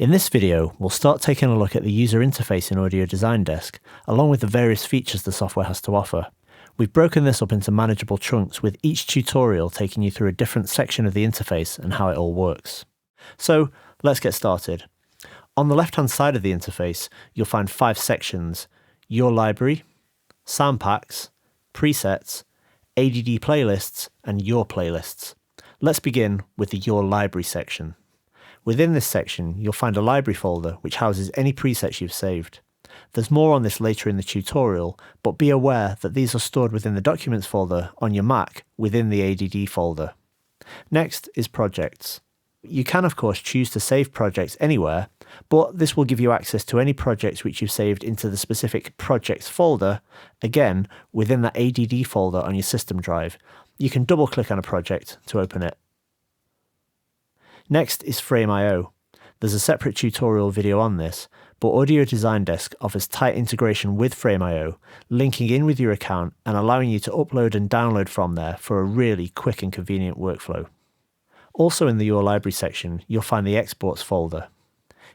In this video, we'll start taking a look at the user interface in Audio Design Desk, along with the various features the software has to offer. We've broken this up into manageable chunks, with each tutorial taking you through a different section of the interface and how it all works. So let's get started. On the left-hand side of the interface, you'll find 5 sections: Your Library, Sound Packs, Presets, ADD Playlists, and Your Playlists. Let's begin with the Your Library section. Within this section, you'll find a library folder which houses any presets you've saved. There's more on this later in the tutorial, but be aware that these are stored within the Documents folder on your Mac within the ADD folder. Next is Projects. You can of course choose to save projects anywhere, but this will give you access to any projects which you've saved into the specific Projects folder, again within that ADD folder on your system drive. You can double click on a project to open it. Next is Frame.io. There's a separate tutorial video on this, but Audio Design Desk offers tight integration with Frame.io, linking in with your account and allowing you to upload and download from there for a really quick and convenient workflow. Also in the Your Library section, you'll find the Exports folder.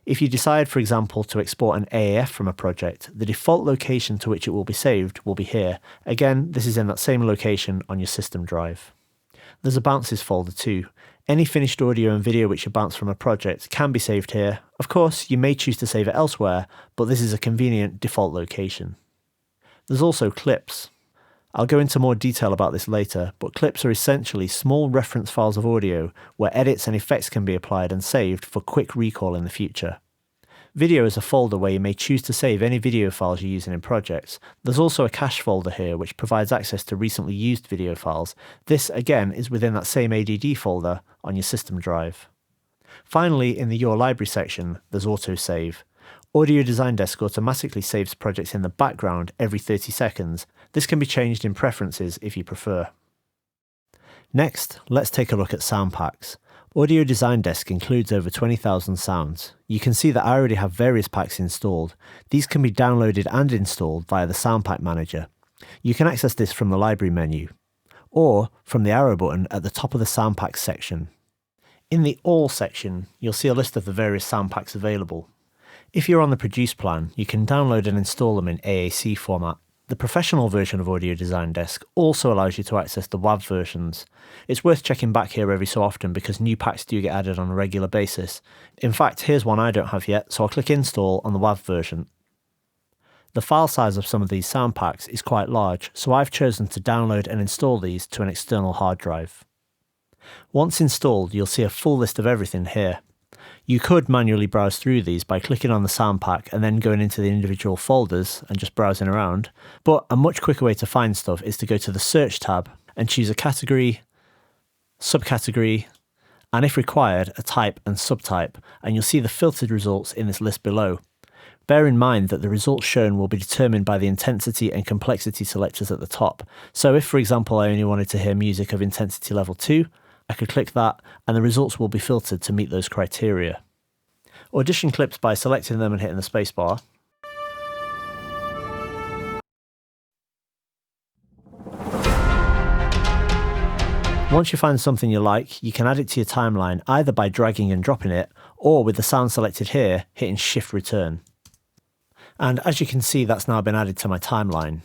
If you decide, for example, to export an AAF from a project, the default location to which it will be saved will be here. Again, this is in that same location on your system drive. There's a Bounces folder too. Any finished audio and video which you bounce from a project can be saved here. Of course, you may choose to save it elsewhere, but this is a convenient default location. There's also clips. I'll go into more detail about this later, but clips are essentially small reference files of audio where edits and effects can be applied and saved for quick recall in the future. Video is a folder where you may choose to save any video files you're using in projects. There's also a cache folder here which provides access to recently used video files. This again is within that same ADD folder on your system drive. Finally, in the Your Library section, there's autosave. Audio Design Desk automatically saves projects in the background every 30 seconds. This can be changed in preferences if you prefer. Next, let's take a look at sound packs. Audio Design Desk includes over 20,000 sounds. You can see that I already have various packs installed. These can be downloaded and installed via the Sound Pack Manager. You can access this from the Library menu, or from the arrow button at the top of the Sound Packs section. In the All section, you'll see a list of the various sound packs available. If you're on the Produce plan, you can download and install them in AAC format. The professional version of Audio Design Desk also allows you to access the WAV versions. It's worth checking back here every so often because new packs do get added on a regular basis. In fact, here's one I don't have yet, so I'll click Install on the WAV version. The file size of some of these sound packs is quite large, so I've chosen to download and install these to an external hard drive. Once installed, you'll see a full list of everything here. You could manually browse through these by clicking on the sound pack and then going into the individual folders and just browsing around, but a much quicker way to find stuff is to go to the Search tab and choose a category, subcategory, and if required, a type and subtype, and you'll see the filtered results in this list below. Bear in mind that the results shown will be determined by the intensity and complexity selectors at the top. So if, for example, I only wanted to hear music of intensity level 2, I could click that and the results will be filtered to meet those criteria. Audition clips by selecting them and hitting the spacebar. Once you find something you like, you can add it to your timeline either by dragging and dropping it, or with the sound selected here, hitting Shift Return. And as you can see, that's now been added to my timeline.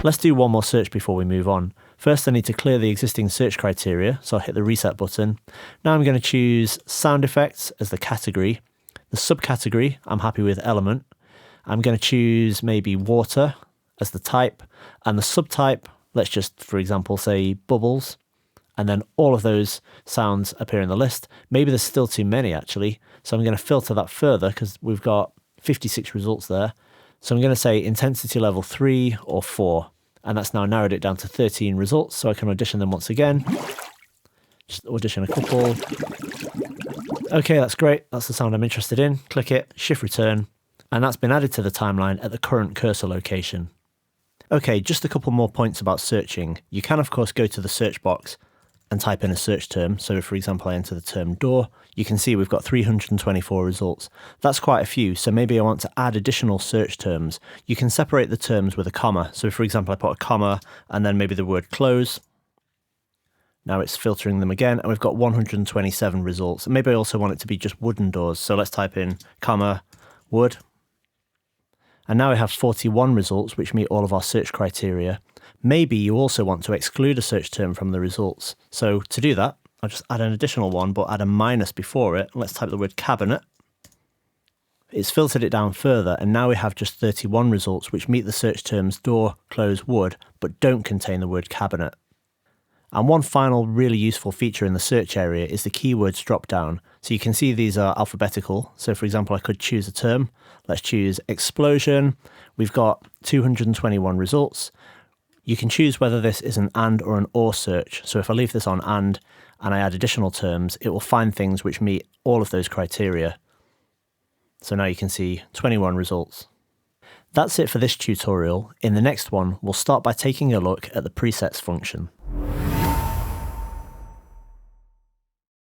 Let's do one more search before we move on. First, I need to clear the existing search criteria, so I'll hit the Reset button. Now I'm going to choose Sound Effects as the category. The subcategory, I'm happy with Element. I'm going to choose maybe Water as the type, and the subtype, let's just, for example, say Bubbles. And then all of those sounds appear in the list. Maybe there's still too many actually, so I'm going to filter that further because we've got 56 results there. So I'm going to say intensity level 3 or 4. And that's now narrowed it down to 13 results, so I can audition them once again. Just audition a couple. Okay, that's great. That's the sound I'm interested in. Click it, Shift Return, and that's been added to the timeline at the current cursor location. Okay, just a couple more points about searching. You can, of course, go to the search box and type in a search term. So, for example, I enter the term door. You can see we've got 324 results. That's quite a few, so maybe I want to add additional search terms. You can separate the terms with a comma. So, for example, I put a comma and then maybe the word close. Now it's filtering them again, and we've got 127 results. And maybe I also want it to be just wooden doors. So let's type in comma wood. And now we have 41 results, which meet all of our search criteria. Maybe you also want to exclude a search term from the results. So to do that, I'll just add an additional one, but add a minus before it. Let's type the word cabinet. It's filtered it down further, and now we have just 31 results, which meet the search terms door, close, wood, but don't contain the word cabinet. And one final really useful feature in the search area is the keywords drop down. So you can see these are alphabetical. So for example, I could choose a term. Let's choose explosion. We've got 221 results. You can choose whether this is an and or an or search. So if I leave this on and I add additional terms, it will find things which meet all of those criteria. So now you can see 21 results. That's it for this tutorial. In the next one, we'll start by taking a look at the presets function.